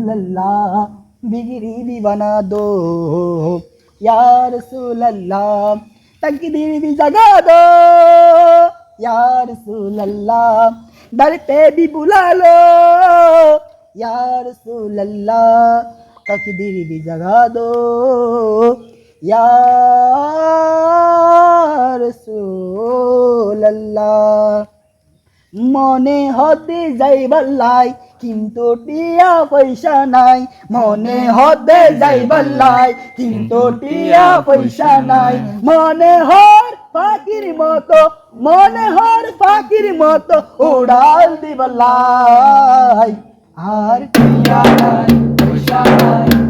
अल्लाह बिगड़ी भी बना दो या रसूल अल्लाह तकदीर भी जगा दो या रसूल अल्लाह दर पे भी बुला लो या रसूल अल्लाह तकदीर भी जगा दो या रसूल अल्लाह মনে হতে যাইবার লাই কিন্তু টিয়া পয়সা নাই মনে হতে যাইবার লাই কিন্তু টিয়া পয়সা নাই মনে হর ফাকির মতো উড়াল দিবার লাই আর টিয়া নাই পয়সা নাই